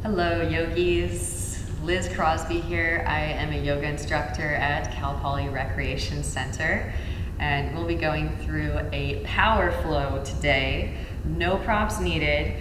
Hello, yogis. Liz Crosby here. I am a yoga instructor at Cal Poly Recreation Center, and we'll be going through a power flow today. No props needed.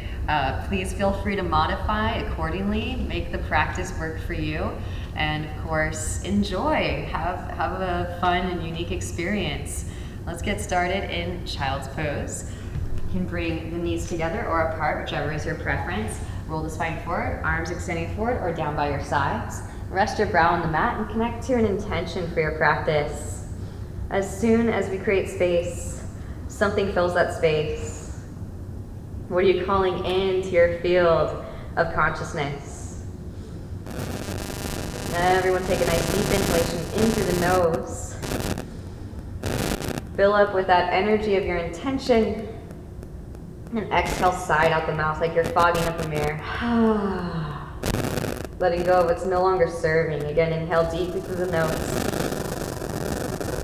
Please feel free to modify accordingly. Make the practice work for you, and of course, enjoy. Have a fun and unique experience. Let's get started in child's pose. You can bring the knees together or apart, whichever is your preference. Roll the spine forward, arms extending forward or down by your sides. Rest your brow on the mat and connect to an intention for your practice. As soon as we create space, something fills that space. What are you calling into your field of consciousness? Everyone take a nice deep inhalation in through the nose. Fill up with that energy of your intention. And exhale, side out the mouth like you're fogging up a mirror. Letting go of what's no longer serving. Again, inhale deeply through the nose.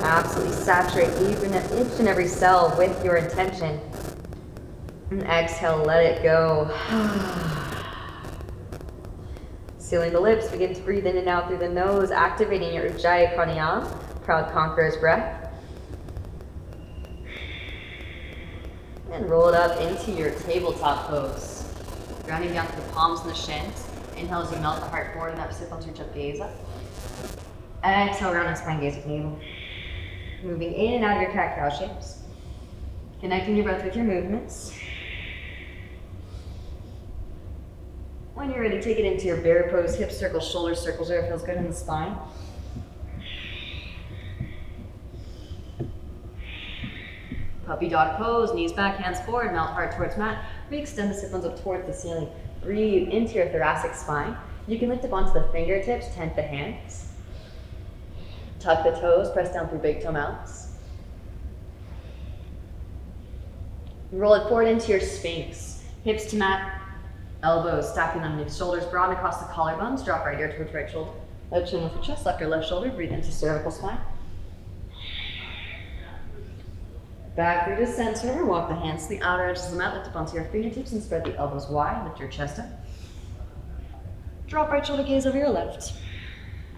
Absolutely saturate each and every cell with your intention. And exhale, let it go. Sealing the lips, begin to breathe in and out through the nose, activating your Ujjayi Pranayama, proud conqueror's breath. And roll it up into your tabletop pose. Grounding down to the palms and the shins. Inhale as you melt the heart forward and up, sit onto your jump gaze up. Exhale, round and spine gaze with navel. Moving in and out of your cat-cow shapes. Connecting your breath with your movements. When you're ready, take it into your bear pose, hips circle, shoulders circles, where it feels good in the spine. Puppy dog pose, knees back, hands forward, melt heart towards mat. Re-extend the sit bones up towards the ceiling. Breathe into your thoracic spine. You can lift up onto the fingertips, tent the hands. Tuck the toes, press down through big toe mounts. Roll it forward into your Sphinx. Hips to mat, elbows stacking underneath shoulders, broaden across the collarbones. Drop right ear towards right shoulder. Left chin with the chest, left or left shoulder. Breathe into cervical spine. Back through to center, walk the hands to the outer edges of the mat, lift up onto your fingertips and spread the elbows wide, lift your chest up. Drop right shoulder gaze over your left.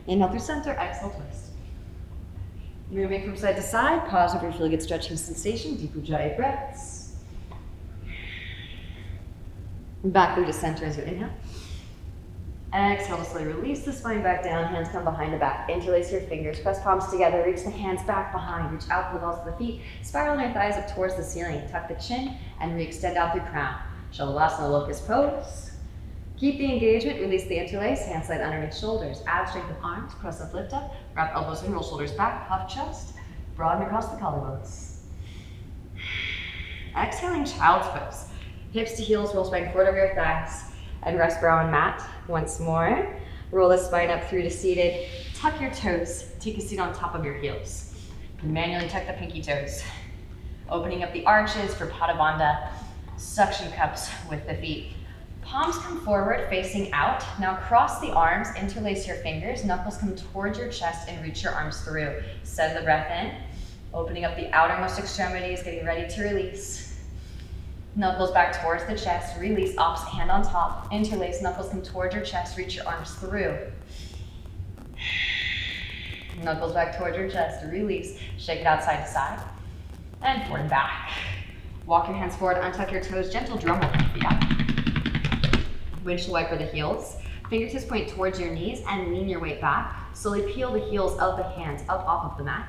Inhale through center, exhale twist. Moving from side to side, pause if you feel a good stretching sensation, deep Ujjayi breaths. Back through to center as you inhale. Exhale to slowly release the spine back down, hands come behind the back. Interlace your fingers, press palms together, reach the hands back behind, reach out the balls of the feet, spiral your thighs up towards the ceiling, tuck the chin, and re-extend out through crown. Shavasana locust pose. Keep the engagement, release the interlace, hands slide underneath shoulders, add strength of arms, press up, lift up, wrap elbows in, roll shoulders back, puff chest, broaden across the collarbones. Exhaling child's pose. Hips to heels, roll spine forward over your thighs. And rest brow on mat once more. Roll the spine up through to seated. Tuck your toes. Take a seat on top of your heels. Manually tuck the pinky toes. Opening up the arches for Pada Bandha. Suction cups with the feet. Palms come forward, facing out. Now cross the arms, interlace your fingers. Knuckles come towards your chest and reach your arms through. Send the breath in. Opening up the outermost extremities, getting ready to release. Knuckles back towards the chest, release, opposite hand on top, interlace, knuckles come towards your chest, reach your arms through. Knuckles back towards your chest, release, shake it out side to side, and forward and back. Walk your hands forward, untuck your toes, gentle drum roll, feet up. Windshield wiper the heels, fingertips point towards your knees and lean your weight back. Slowly peel the heels of the hands up off of the mat.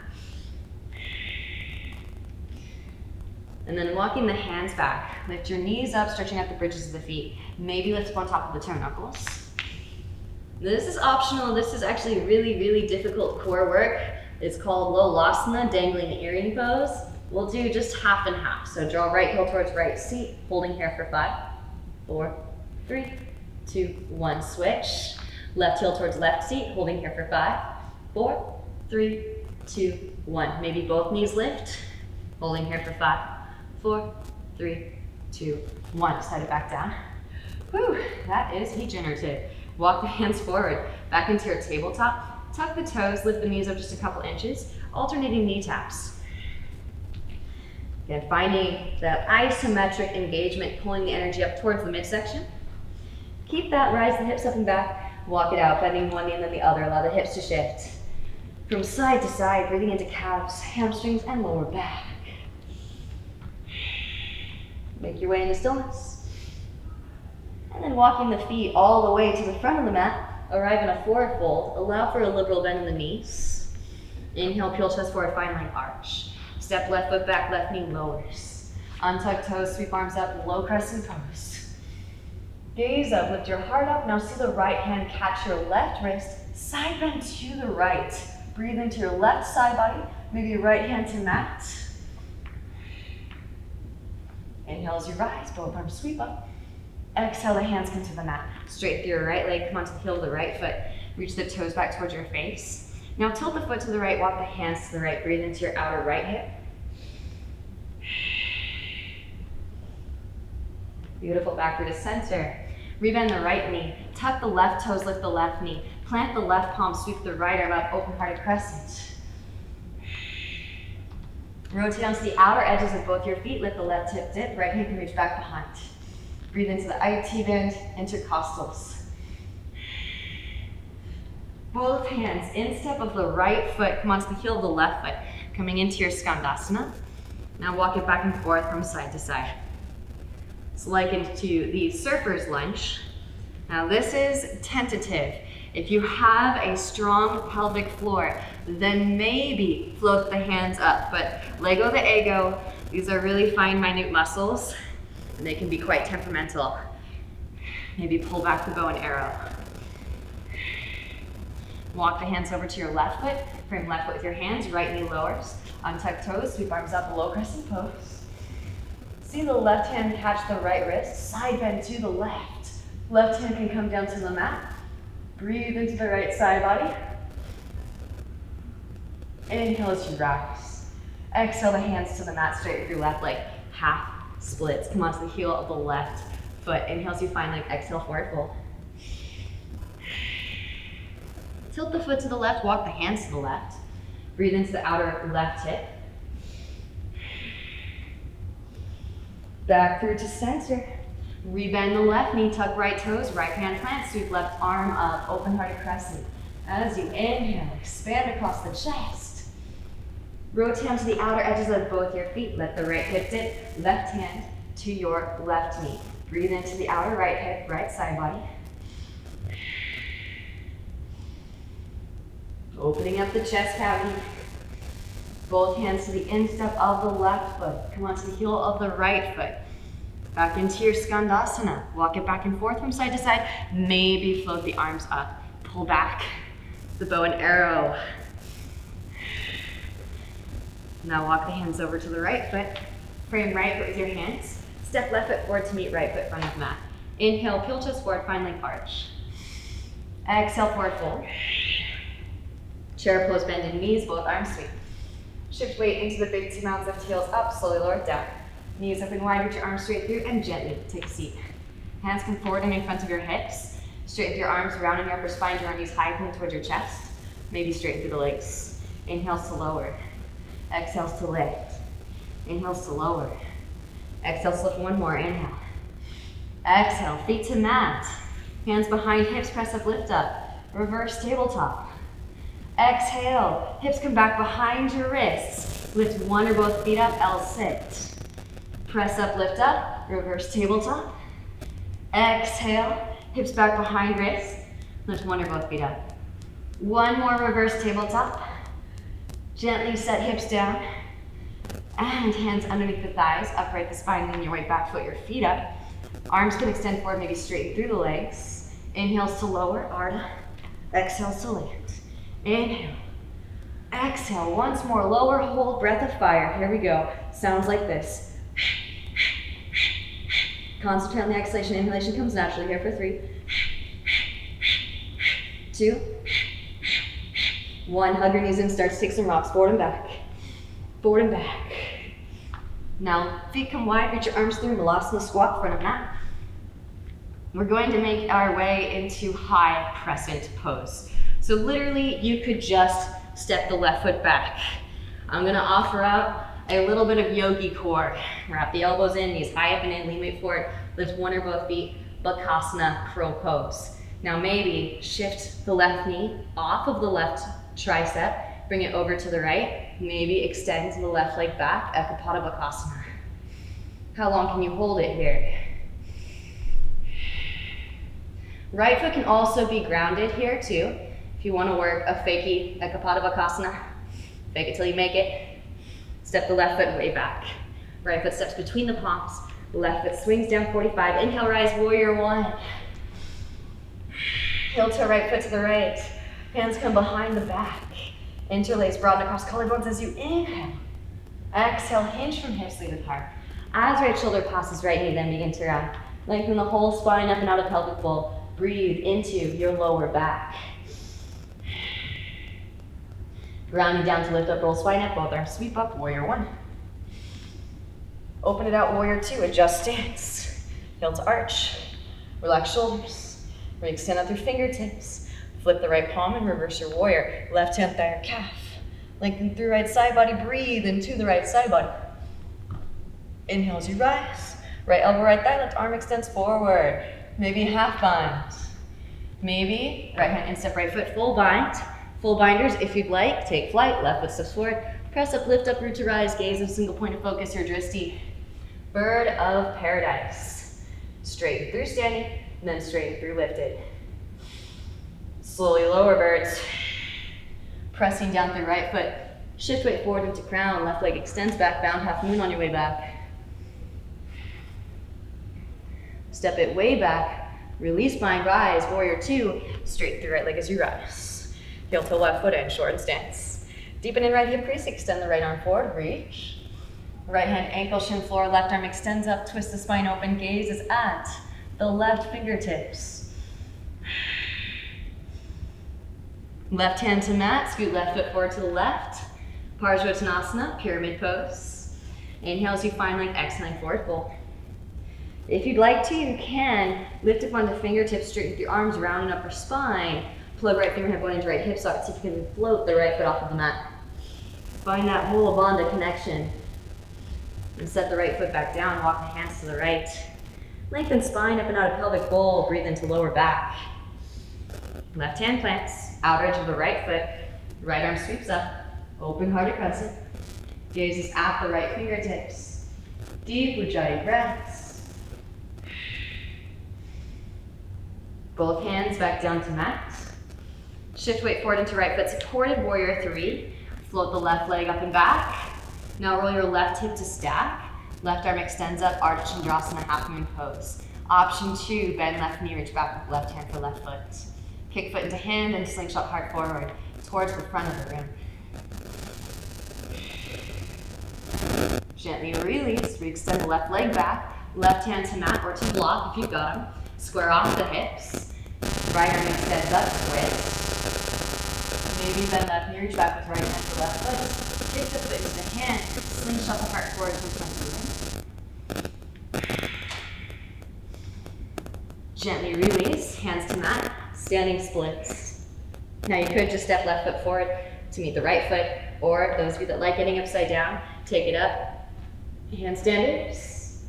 And then walking the hands back. Lift your knees up, stretching out the bridges of the feet. Maybe lift up on top of the toe knuckles. This is optional. This is actually really, really difficult core work. It's called Lolasana, dangling earring pose. We'll do just half and half. So draw right heel towards right seat, holding here for 5, 4, 3, 2, 1. Switch. Left heel towards left seat, holding here for 5, 4, 3, 2, 1. Maybe both knees lift, holding here for 5, 4, 3, 2, 1. Slide it back down. Whew, that is regenerative. Walk the hands forward, back into your tabletop. Tuck the toes, lift the knees up just a couple inches, alternating knee taps. Again, finding that isometric engagement, pulling the energy up towards the midsection. keep that, rise the hips up and back, walk it out, bending one knee and then the other, allow the hips to shift. From side to side, breathing into calves, hamstrings, and lower back. Make your way into stillness. And then walking the feet all the way to the front of the mat, arrive in a forward fold, allow for a liberal bend in the knees. Inhale, peel chest forward, find line arch. Step left foot back, left knee lowers. Untuck toes, sweep arms up, low crescent pose. Gaze up, lift your heart up. Now see the right hand catch your left wrist, side bend to the right. Breathe into your left side body, maybe your right hand to mat. Inhale as you rise, both arms sweep up. Exhale, the hands come to the mat. Straight through your right leg, come onto the heel of the right foot. Reach the toes back towards your face. Now tilt the foot to the right, walk the hands to the right. Breathe into your outer right hip. Beautiful, backward to center. Rebend the right knee. Tuck the left toes, lift the left knee. Plant the left palm, sweep the right arm up, open-hearted crescent. Rotate onto the outer edges of both your feet, lift the left hip dip, right hand can reach back behind. Breathe into the IT bend, intercostals. Both hands, instep of the right foot, come onto the heel of the left foot, coming into your skandasana. Now walk it back and forth from side to side. It's likened to the surfer's lunge. Now this is tentative. If you have a strong pelvic floor, then maybe float the hands up, but lego the ego. These are really fine, minute muscles, and they can be quite temperamental. Maybe pull back the bow and arrow. Walk the hands over to your left foot, frame left foot with your hands, right knee lowers, untuck toes, sweep arms up, low crescent pose. See the left hand catch the right wrist, side bend to the left. Left hand can come down to the mat. Breathe into the right side body. Inhale as you rise. Exhale the hands to the mat, straight with your left leg. Half splits. Come onto the heel of the left foot. Inhale as you find leg, exhale, forward fold. Tilt the foot to the left, walk the hands to the left. Breathe into the outer left hip. Back through to center. Rebend the left knee, tuck right toes, right hand plant, sweep left arm up, open-hearted crescent. As you inhale, expand across the chest. Rotate onto the outer edges of both your feet. Let the right hip dip, left hand to your left knee. Breathe into the outer right hip, right side body. Opening up the chest cavity. Both hands to the instep of the left foot. Come onto the heel of the right foot. Back into your skandasana. Walk it back and forth from side to side. Maybe float the arms up. Pull back the bow and arrow. Now walk the hands over to the right foot. Frame right foot with your hands. Step left foot forward to meet right foot front of the mat. Inhale, peel chest forward, find leg arch. Exhale, forward fold. Chair pose, bend in knees, both arms sweep. Shift weight into the big two mounds, lift heels up, slowly lower it down. Knees open wide, reach your arms straight through, and gently take a seat. Hands come forward and in front of your hips. Straighten your arms, rounding your upper spine, draw knees high, coming towards your chest. Maybe straighten through the legs. Inhales to lower. Exhales to lift. Inhales to lower. Exhales to lift one more, inhale. Exhale, feet to mat. Hands behind hips, press up, lift up. Reverse tabletop. Exhale, hips come back behind your wrists. Lift one or both feet up, L-sit. Press up, lift up, reverse tabletop. Exhale, hips back behind wrists. Lift one or both feet up. One more reverse tabletop. Gently set hips down. And hands underneath the thighs, upright the spine, lean your weight back, foot your feet up. Arms can extend forward, maybe straighten through the legs. Inhales to lower, Ardha. Exhales to lift. Inhale. Exhale, once more, lower, hold, breath of fire. Here we go. Sounds like this. Concentrate on the exhalation. Inhalation comes naturally here for 3, 2, 1. Hug your knees in, start to take some rocks, forward and back. Forward and back. Now, feet come wide, reach your arms through, Malasana squat, front of mat. We're going to make our way into high crescent pose. So literally, you could just step the left foot back. I'm gonna offer up a little bit of yogi core. Wrap the elbows in, knees high up and in, lean weight forward, lift one or both feet, Bakasana crow pose. Now maybe shift the left knee off of the left tricep, bring it over to the right, maybe extend the left leg back, Ekapada Bakasana. How long can you hold it here? Right foot can also be grounded here too. If you want to work a fakie Ekapada Bakasana, fake it till you make it. Step the left foot way back. Right foot steps between the palms. Left foot swings down 45. Inhale, rise, warrior one. Heel to right foot to the right. Hands come behind the back. Interlace, broaden across collarbones as you inhale. Exhale, hinge from hips, lead with heart. As right shoulder passes right knee, then begin to round. Lengthen the whole spine up and out of pelvic bowl. Breathe into your lower back. Grounding down to lift up, roll spine up, both arms sweep up, warrior one. Open it out, warrior two, adjust stance. Heel to arch, relax shoulders. Re-extend out through fingertips. Flip the right palm and reverse your warrior. Left hand thigh or calf. Lengthen through right side body, breathe into the right side body. Inhale as you rise. Right elbow, right thigh, left arm extends forward. Maybe half bind. Maybe right hand instep, right foot, full bind. Full binders if you'd like. Take flight, left foot steps forward. Press up, lift up, root to rise. Gaze of single point of focus, your drishti. Bird of paradise. Straight through standing, and then straight through lifted. Slowly lower birds. Pressing down through right foot. Shift weight forward into crown. Left leg extends back, bound half moon on your way back. Step it way back. Release bind, rise, warrior two. Straight through right leg as you rise. Heel to left foot in, shorten stance. Deepen in right hip crease, extend the right arm forward, reach. Right hand ankle, shin floor, left arm extends up, twist the spine open, gaze is at the left fingertips. Left hand to mat, scoot left foot forward to the left. Parsvottanasana, pyramid pose. Inhale as you find length, exhaling forward fold. If you'd like to, you can lift up onto fingertips, straighten with your arms, round and upper spine. Plug right fingerhead bone into right hip socket, see if you can float the right foot off of the mat. Find that Mula Bandha connection. And set the right foot back down, walk the hands to the right. Lengthen spine up and out of pelvic bowl, breathe into lower back. Left hand plants, outer edge of the right foot. Right arm sweeps up, open hearted crescent. Gaze is at the right fingertips. Deep Ujjayi breaths. Both hands back down to mat. Shift weight forward into right foot, supported warrior three. Float the left leg up and back. Now roll your left hip to stack. Left arm extends up, Ardha Chandrasana, half moon pose. Option two, bend left knee, reach back with left hand for left foot. Kick foot into hand and slingshot heart forward towards the front of the room. Gently release, re-extend the left leg back. Left hand to mat or to block if you've got them. Square off the hips. Right arm extends up, twist. Maybe bend left knee, reach back with right hand for left foot. Kick the foot into the hand, slingshot the heart forward to the front of the room. Gently release, hands to mat, standing splits. Now you could just step left foot forward to meet the right foot, or those of you that like getting upside down, take it up. Handstanders.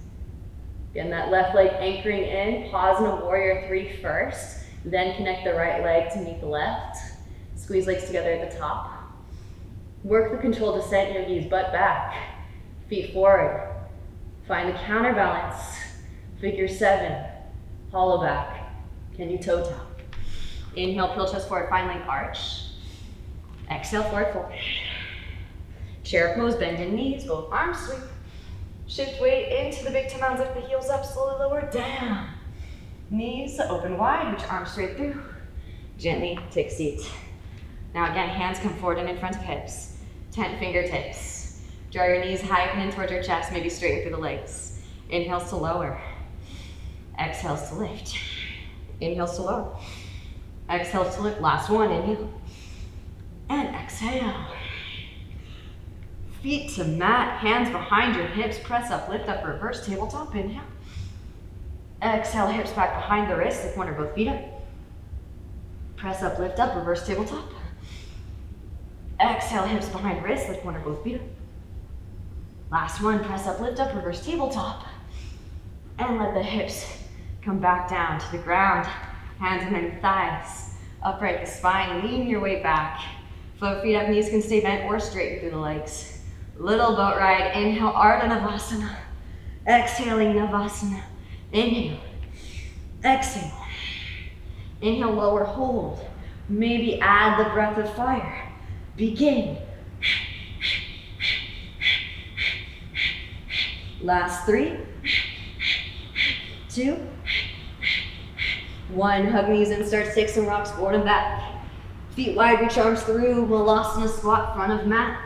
Again, that left leg anchoring in, pause in a warrior three first, then connect the right leg to meet the left. Squeeze legs together at the top. Work the controlled descent, yogis, butt back, feet forward. Find the counterbalance. Figure seven, hollow back. Can you toe tap? Inhale, peel chest forward, find length arch. Exhale, forward fold. Chair pose, bend in knees, both arms sweep. Shift weight into the big toe mounds, lift the heels up, slowly lower down. Knees open wide, reach arms straight through. Gently take a seat. Now again, hands come forward and in front of hips. Tent fingertips. Draw your knees high up and in towards your chest, maybe straight through the legs. Inhales to lower. Exhales to lift. Inhales to lower. Exhales to lift. Last one, inhale. And exhale. Feet to mat, hands behind your hips, press up, lift up, reverse tabletop, inhale. Exhale, hips back behind the wrists, lift one or both feet up. Press up, lift up, reverse tabletop. Exhale, hips behind wrists, lift one or both feet up. Last one, press up, lift up, reverse tabletop. And let the hips Come back down to the ground. Hands underneath thighs. Upright the spine, lean your way back. Float feet up, knees can stay bent or straighten through the legs. Little boat ride. Inhale, Ardha Navasana. Exhaling Navasana. Inhale. Exhale. Inhale, lower, hold. Maybe add the breath of fire. Begin. Last 3, 2, 1. Hug knees in, start to take some rocks forward and back. Feet wide, reach arms through, Malasana squat, front of mat.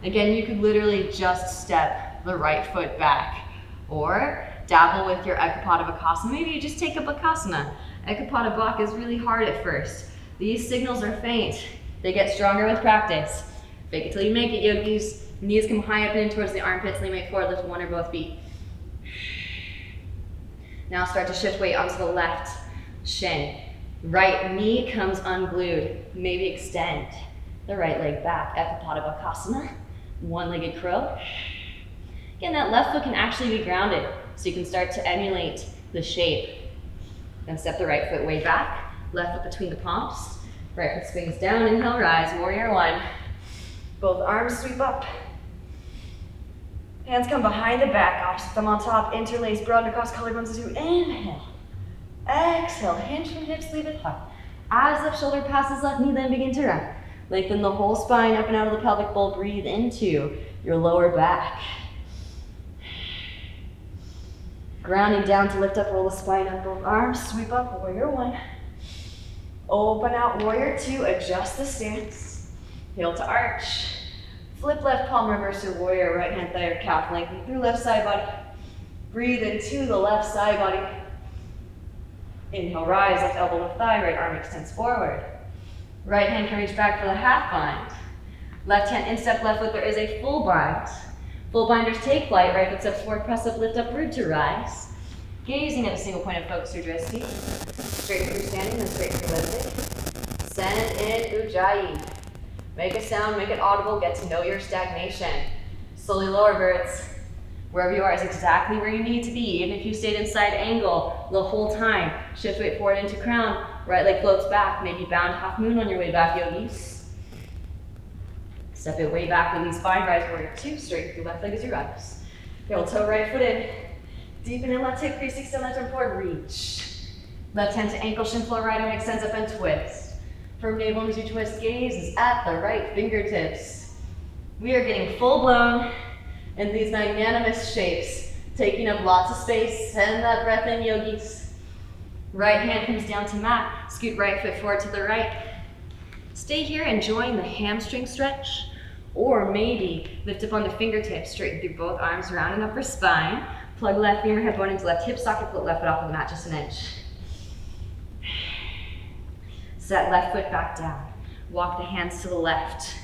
Again, you could literally just step the right foot back or dabble with your Ekapada Bakasana. Maybe you just take a Bakasana. Ekapada Bak is really hard at first. These signals are faint. They get stronger with practice. Fake it till you make it, yogis. Knees come high up and in towards the armpits. Lean weight forward, lift one or both feet. Now start to shift weight onto the left shin. Right knee comes unglued. Maybe extend the right leg back. Ekapada Bakasana. One-legged crow. Again, that left foot can actually be grounded, so you can start to emulate the shape. Then step the right foot way back. Left foot between the palms. Right foot swings down. Inhale, rise. Warrior 1. Both arms sweep up. Hands come behind the back, opposite thumb on top, interlace, broaden across collarbones as you inhale. Exhale, hinge from hips, leave it high. As left shoulder passes left knee, then begin to round. Lengthen the whole spine up and out of the pelvic bowl. Breathe into your lower back. Grounding down to lift up, roll the spine up, both arms, sweep up, warrior 1. Open out, warrior 2, adjust the stance. Heel to arch. Flip left palm, reverse your warrior, right hand thigh or calf, lengthen through left side body. Breathe into the left side body. Inhale, rise, left elbow, left thigh, right arm extends forward. Right hand can reach back for the half bind. Left hand instep, left foot, there is a full bind. Full binders take flight, right foot steps forward, press up, lift up, root to rise. Gazing at a single point of focus through dressing. Straight through standing, then straight through lifting. Send in Ujjayi. Make a sound, make it audible, get to know your stagnation. Slowly lower, birds. Wherever you are is exactly where you need to be. Even if you stayed in side angle the whole time, shift weight forward into crown. Right leg floats back, maybe bound half moon on your way back, yogis. Step it way back, release spine, rise, warrior 2, straight through left leg as you rise. Heel toe right foot in. Deepen in left hip crease, extend left arm forward, reach. Left hand to ankle, shin floor, right arm extends up and twist. Firm navel as you twist, gaze is at the right fingertips. We are getting full blown in these magnanimous shapes, taking up lots of space. Send that breath in, yogis. Right hand comes down to mat, scoot right foot forward to the right. Stay here enjoying the hamstring stretch, or maybe lift up on the fingertips, straighten through both arms, rounding upper spine. Plug left femur head bone into left hip socket, float left foot off of the mat just an inch. Set left foot back down. Walk the hands to the left.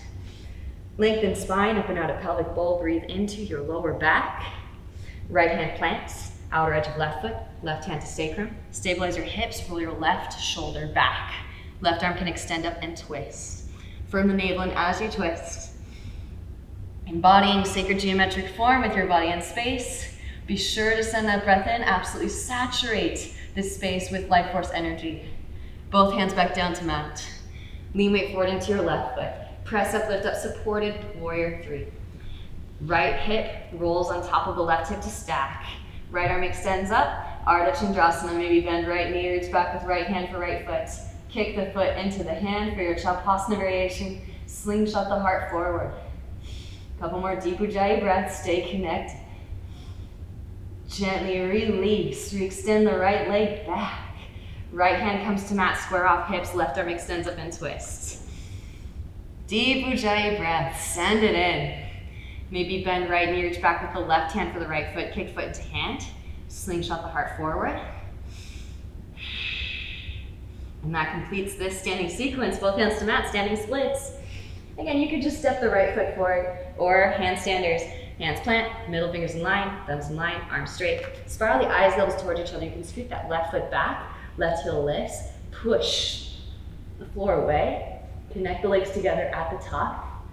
Lengthen spine up and out of pelvic bowl. Breathe into your lower back. Right hand plants, outer edge of left foot, left hand to sacrum. Stabilize your hips, roll your left shoulder back. Left arm can extend up and twist. Firm the navel in as you twist. Embodying sacred geometric form with your body in space. Be sure to send that breath in, absolutely saturate this space with life force energy. Both hands back down to mat. Lean weight forward into your left foot. Press up, lift up, supported, warrior 3. Right hip rolls on top of the left hip to stack. Right arm extends up, Ardha Chandrasana, maybe bend right knee, reach back with right hand for right foot. Kick the foot into the hand for your Shavasana variation. Slingshot the heart forward. Couple more deep Ujjayi breaths, stay connected. Gently release, re-extend the right leg back. Right hand comes to mat, square off hips, left arm extends up and twists. Deep Ujjayi breath, send it in. Maybe bend right knee, reach back with the left hand for the right foot, kick foot into hand. Slingshot the heart forward. And that completes this standing sequence. Both hands to mat, standing splits. Again, you could just step the right foot forward or handstanders. Hands plant, middle fingers in line, thumbs in line, arms straight. Spiral the eyes, elbows towards each other. You can scoot that left foot back, left heel lifts, push the floor away, connect the legs together at the top.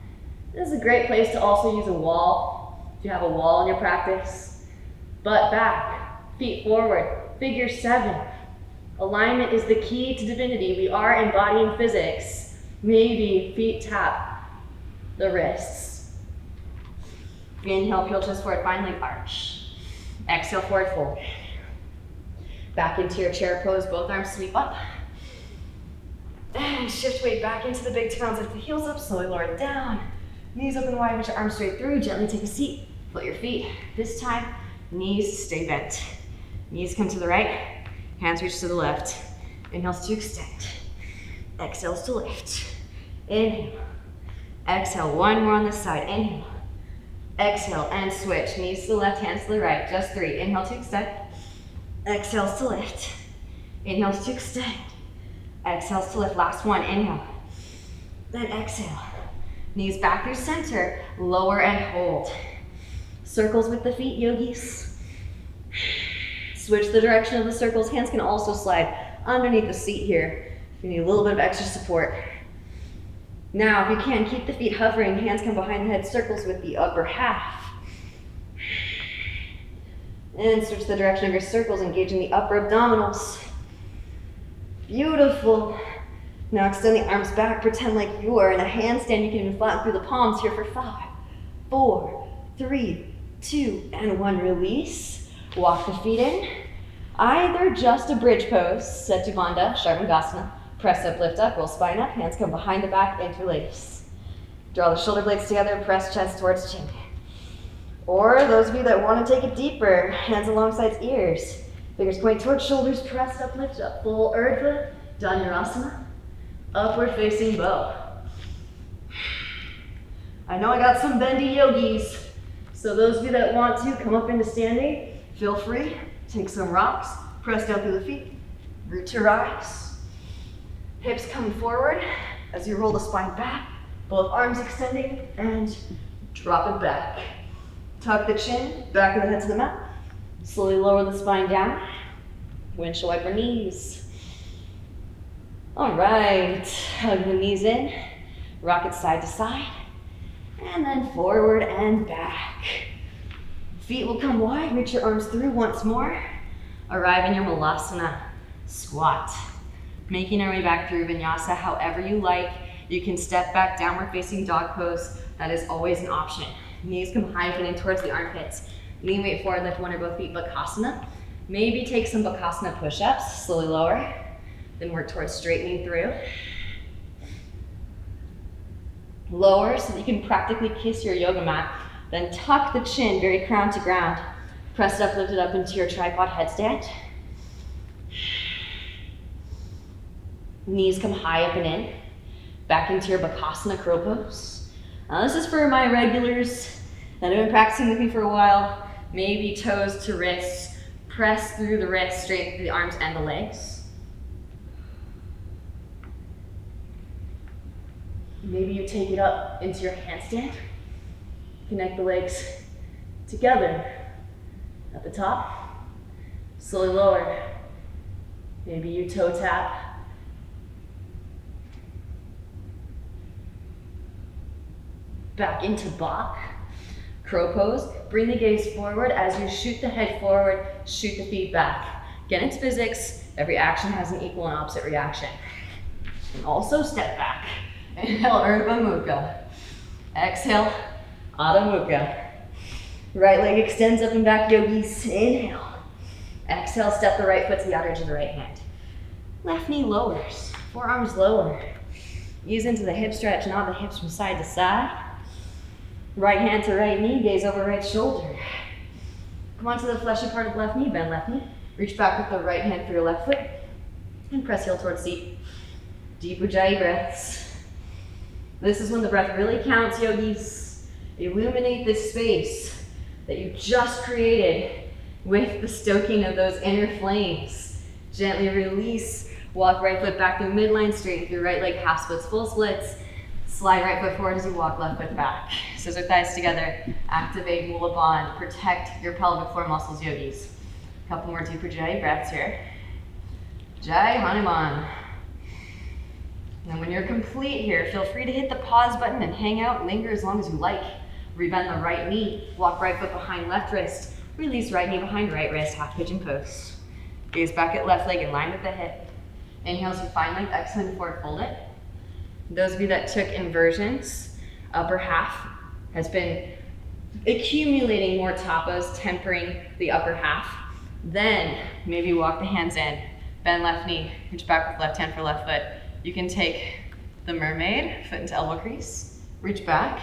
This is a great place to also use a wall, if you have a wall in your practice. Butt back, feet forward, figure 7. Alignment is the key to divinity. We are embodying physics. Maybe feet tap the wrists. Inhale, peel chest forward, find leg arch. Exhale, forward fold. Back into your chair pose, both arms sweep up. And shift weight back into the big toes, lift the heels up, slowly lower it down. Knees open wide, reach your arms straight through, gently take a seat, float your feet. This time, knees stay bent. Knees come to the right, hands reach to the left. Inhales to extend. Exhales to lift. Inhale. Exhale, one more on this side. Inhale. Exhale and switch. Knees to the left, hands to the right. Just 3. Inhale to extend. Exhales to lift. Inhales to extend. Exhales to lift. Last one. Inhale. Then exhale. Knees back through center. Lower and hold. Circles with the feet, yogis. Switch the direction of the circles. Hands can also slide underneath the seat here if you need a little bit of extra support. Now, if you can, keep the feet hovering. Hands come behind the head, circles with the upper half. And switch the direction of your circles, engaging the upper abdominals. Beautiful. Now extend the arms back, pretend like you are in a handstand. You can even flatten through the palms here for 5, 4, 3, 2, and 1. Release. Walk the feet in. Either just a bridge pose, Setu Bandha, Sharvangasana. Press up, lift up, roll spine up, hands come behind the back, interlace. Draw the shoulder blades together, press chest towards chin. Or those of you that want to take it deeper, hands alongside ears. Fingers point towards shoulders, press up, lift up. Full Urdhva, Dhanurasana, upward facing bow. I know I got some bendy yogis, so those of you that want to come up into standing, feel free. Take some rocks, press down through the feet, root to rise. Hips coming forward as you roll the spine back, both arms extending, and drop it back. Tuck the chin, back of the head to the mat. Slowly lower the spine down. Windshield wiper knees. All right, hug the knees in, rock it side to side, and then forward and back. Feet will come wide, reach your arms through once more. Arrive in your Malasana squat. Making our way back through Vinyasa however you like. You can step back, downward facing dog pose. That is always an option. Knees come high, fit in towards the armpits. Lean weight forward, lift one or both feet, Bakasana. Maybe take some Bakasana push-ups, slowly lower. Then work towards straightening through. Lower so that you can practically kiss your yoga mat. Then tuck the chin, very crown to ground. Press it up, lift it up into your tripod headstand. Knees come high up and in. Back into your Bakasana crow pose. Now this is for my regulars that have been practicing with me for a while. Maybe toes to wrists. Press through the wrists, straighten through the arms and the legs. Maybe you take it up into your handstand. Connect the legs together at the top. Slowly lower. Maybe you toe tap. Back into Bach, crow pose. Bring the gaze forward as you shoot the head forward, shoot the feet back. Again, it's physics. Every action has an equal and opposite reaction. And also step back. Inhale, Urdhva Mukha. Exhale, Adho Mukha. Right leg extends up and back, yogis. Inhale. Exhale, step the right foot to the outer edge of the right hand. Left knee lowers, forearms lower. Ease into the hip stretch, nod the hips from side to side. Right hand to right knee, gaze over right shoulder. Come onto the fleshy part of left knee, bend left knee. Reach back with the right hand for your left foot. And press heel towards seat. Deep Ujjayi breaths. This is when the breath really counts, yogis. Illuminate this space that you just created with the stoking of those inner flames. Gently release. Walk right foot back through midline, straighten through right leg, half splits, full splits. Slide right foot forward as you walk left foot back. Scissor thighs together. Activate Mula Bandha. Protect your pelvic floor muscles, yogis. A couple more deep Ujjayi breaths here. Jai Hanuman. And when you're complete here, feel free to hit the pause button and hang out, linger as long as you like. Rebend the right knee. Walk right foot behind left wrist. Release right knee behind right wrist, half pigeon pose. Gaze back at left leg in line with the hip. Inhale, supine length, exhale, forward fold it. Those of you that took inversions, upper half has been accumulating more tapas, tempering the upper half. Then maybe walk the hands in, bend left knee, reach back with left hand for left foot. You can take the mermaid, foot into elbow crease, reach back,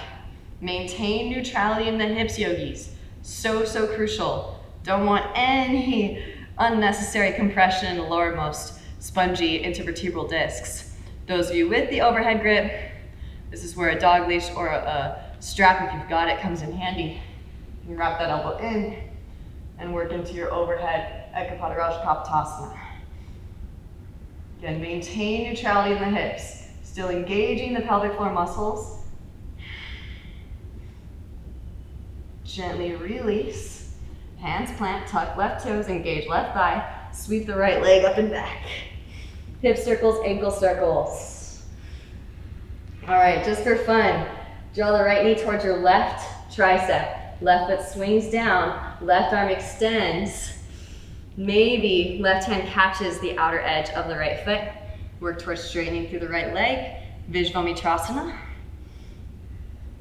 maintain neutrality in the hips, yogis. So, so crucial. Don't want any unnecessary compression in the lowermost spongy intervertebral discs. Those of you with the overhead grip, this is where a dog leash or a strap, if you've got it, comes in handy. You can wrap that elbow in and work into your overhead Ekapada Rajapaptasana. Again, maintain neutrality in the hips, still engaging the pelvic floor muscles. Gently release, hands plant, tuck left toes, engage left thigh, sweep the right leg up and back. Hip circles, ankle circles. All right, just for fun, draw the right knee towards your left tricep. Left foot swings down, left arm extends. Maybe left hand catches the outer edge of the right foot. Work towards straightening through the right leg. Vishvamitrasana.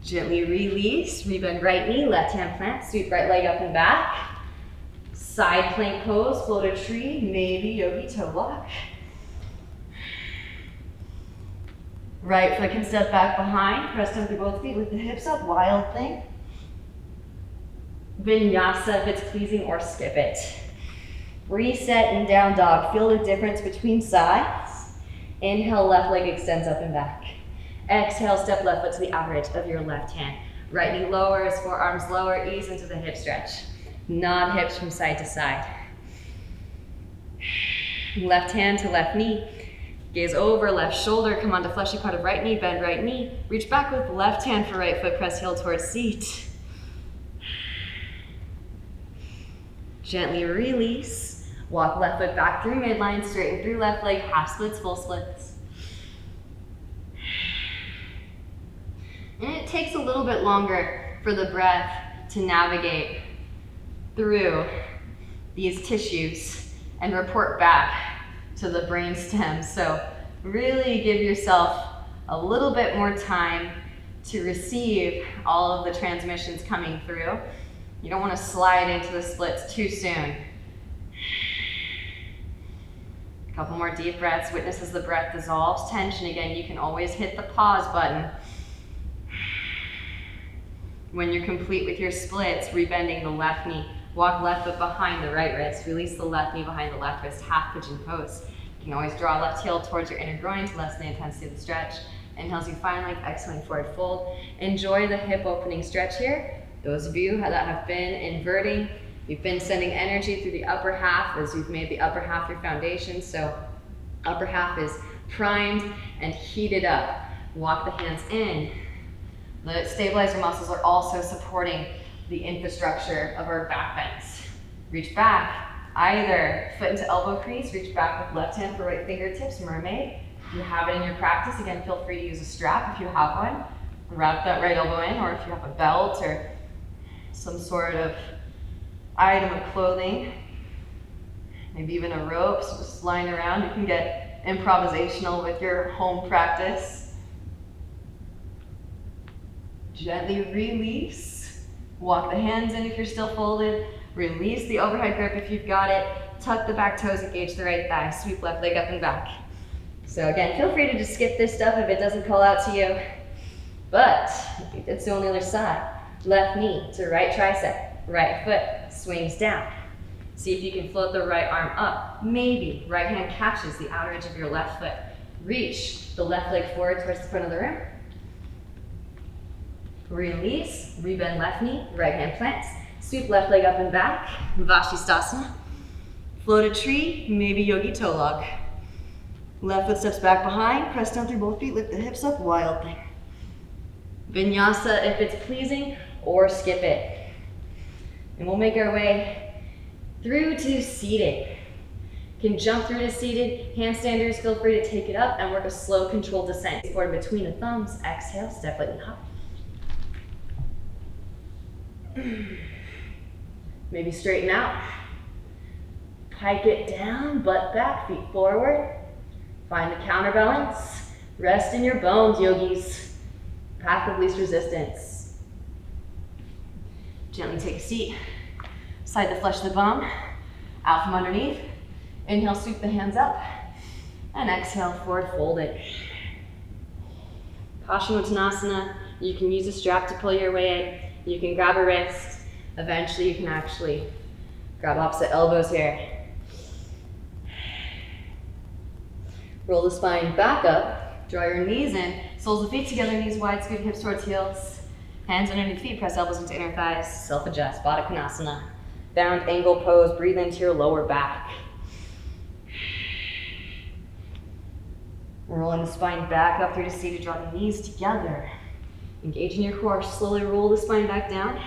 Gently release, rebend right knee, left hand plant, sweep right leg up and back. Side plank pose, float a tree, maybe yogi toe lock. Right foot can step back behind, press down through both feet, lift the hips up, wild thing. Vinyasa if it's pleasing, or skip it. Reset and down dog. Feel the difference between sides. Inhale, left leg extends up and back. Exhale, step left foot to the outer edge of your left hand. Right knee lowers, forearms lower, ease into the hip stretch. Nod hips from side to side. Left hand to left knee. Gaze over, left shoulder, come onto fleshy part of right knee, bend right knee. Reach back with left hand for right foot, press heel towards seat. Gently release. Walk left foot back through midline, straighten through left leg, half splits, full splits. And it takes a little bit longer for the breath to navigate through these tissues and report back to the brain stem. So really give yourself a little bit more time to receive all of the transmissions coming through. You don't want to slide into the splits too soon. A couple more deep breaths. Witness as the breath dissolves tension. Again, you can always hit the pause button. When you're complete with your splits, rebending the left knee. Walk left foot behind the right wrist. Release the left knee behind the left wrist. Half pigeon pose. You can always draw left heel towards your inner groin to lessen the intensity of the stretch. Inhale, supine length, exhaling forward fold. Enjoy the hip opening stretch here. Those of you that have been inverting, you've been sending energy through the upper half as you've made the upper half your foundation. So upper half is primed and heated up. Walk the hands in. The stabilizer muscles are also supporting the infrastructure of our back bends. Reach back, either foot into elbow crease, reach back with left hand for right fingertips, mermaid. If you have it in your practice, again, feel free to use a strap if you have one. Wrap that right elbow in, or if you have a belt or some sort of item of clothing, maybe even a rope, so just lying around. You can get improvisational with your home practice. Gently release. Walk the hands in if you're still folded. Release the overhead grip if you've got it. Tuck the back toes, engage the right thigh. Sweep left leg up and back. So again, feel free to just skip this stuff if it doesn't call out to you. But if you did so on the other side, left knee to right tricep, right foot swings down. See if you can float the right arm up. Maybe right hand catches the outer edge of your left foot. Reach the left leg forward towards the front of the room. Release, rebend left knee, right hand plants. Sweep left leg up and back, Vashisthasana. Float a tree, maybe yogi toe lock. Left foot steps back behind, press down through both feet, lift the hips up, wild thing. Vinyasa if it's pleasing, or skip it. And we'll make our way through to seated. Can jump through to seated. Handstanders, feel free to take it up and work a slow controlled descent. Forward between the thumbs, exhale, step lightly hop. Maybe straighten out. Hike it down, butt back, feet forward. Find the counterbalance. Rest in your bones, yogis. Path of least resistance. Gently take a seat. Slide the flesh of the bum out from underneath. Inhale, sweep the hands up. And exhale, forward fold it. Paschimottanasana. You can use a strap to pull your way in. You can grab a wrist. Eventually, you can actually grab opposite elbows here. Roll the spine back up. Draw your knees in. Soles of feet together, knees wide, scoot hips towards heels. Hands underneath feet, press elbows into inner thighs. Self-adjust, Baddha Konasana. Bound angle pose, breathe into your lower back. Rolling the spine back up through to seated, draw the knees together. Engaging your core, slowly roll the spine back down.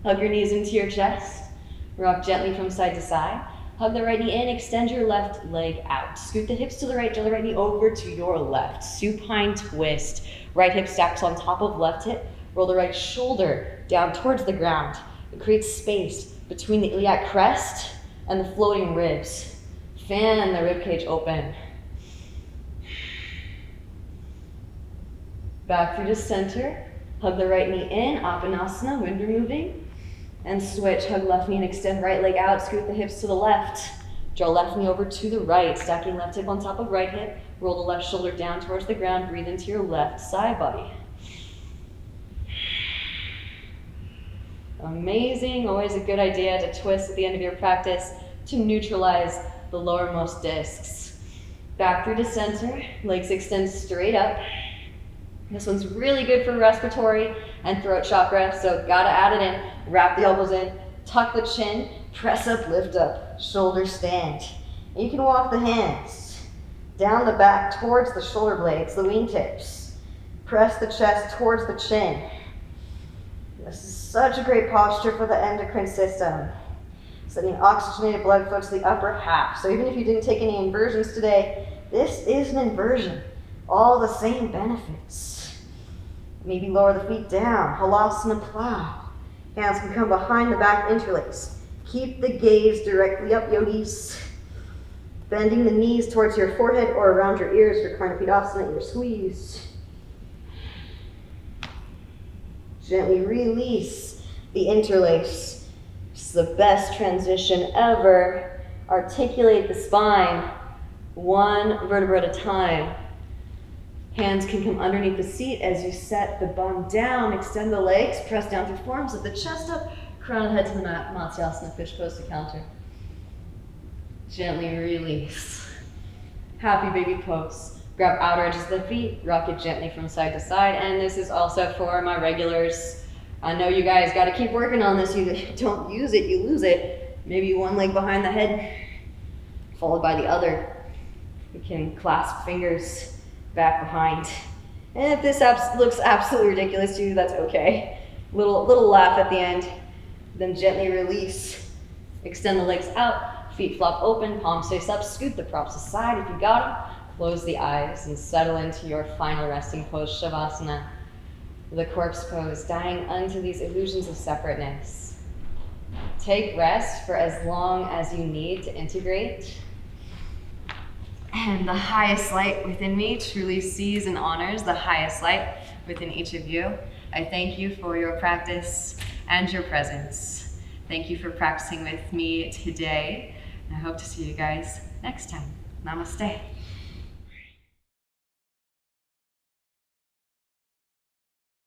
Hug your knees into your chest. Rock gently from side to side. Hug the right knee in, extend your left leg out. Scoot the hips to the right, draw the right knee over to your left. Supine twist. Right hip stacks on top of left hip. Roll the right shoulder down towards the ground. It creates space between the iliac crest and the floating ribs. Fan the ribcage open. Back through to center. Hug the right knee in, Appanasana, wind removing. And switch, hug left knee and extend right leg out, scoot the hips to the left. Draw left knee over to the right, stacking left hip on top of right hip. Roll the left shoulder down towards the ground, breathe into your left side body. Amazing, always a good idea to twist at the end of your practice to neutralize the lowermost discs. Back through to center, legs extend straight up. This one's really good for respiratory and throat chakra, so gotta add it in. Wrap the elbows in, tuck the chin, press up, lift up, shoulder stand. You can walk the hands down the back towards the shoulder blades, the wingtips. Press the chest towards the chin. This is such a great posture for the endocrine system. Sending oxygenated blood flow to the upper half. So even if you didn't take any inversions today, this is an inversion. All the same benefits. Maybe lower the feet down, halasana plow. Hands can come behind the back, interlace. Keep the gaze directly up, yogis. Bending the knees towards your forehead or around your ears for Karnapidasana, ear squeeze. Gently release the interlace. This is the best transition ever. Articulate the spine, one vertebra at a time. Hands can come underneath the seat as you set the bum down. Extend the legs, press down through forearms, lift the chest up, crown the head to the mat, Matsyasana, fish pose to counter. Gently release. Happy baby pose. Grab outer edges of the feet, rock it gently from side to side, and this is also for my regulars. I know you guys gotta keep working on this. You don't use it, you lose it. Maybe one leg behind the head, followed by the other. You can clasp fingers back behind. And if this looks absolutely ridiculous to you, that's okay. Little laugh at the end, then gently release. Extend the legs out, feet flop open, palms face up, scoot the props aside if you got them. Close the eyes and settle into your final resting pose, Shavasana. The corpse pose, dying unto these illusions of separateness. Take rest for as long as you need to integrate. And the highest light within me truly sees and honors the highest light within each of you. I thank you for your practice and your presence. Thank you for practicing with me today. I hope to see you guys next time. Namaste.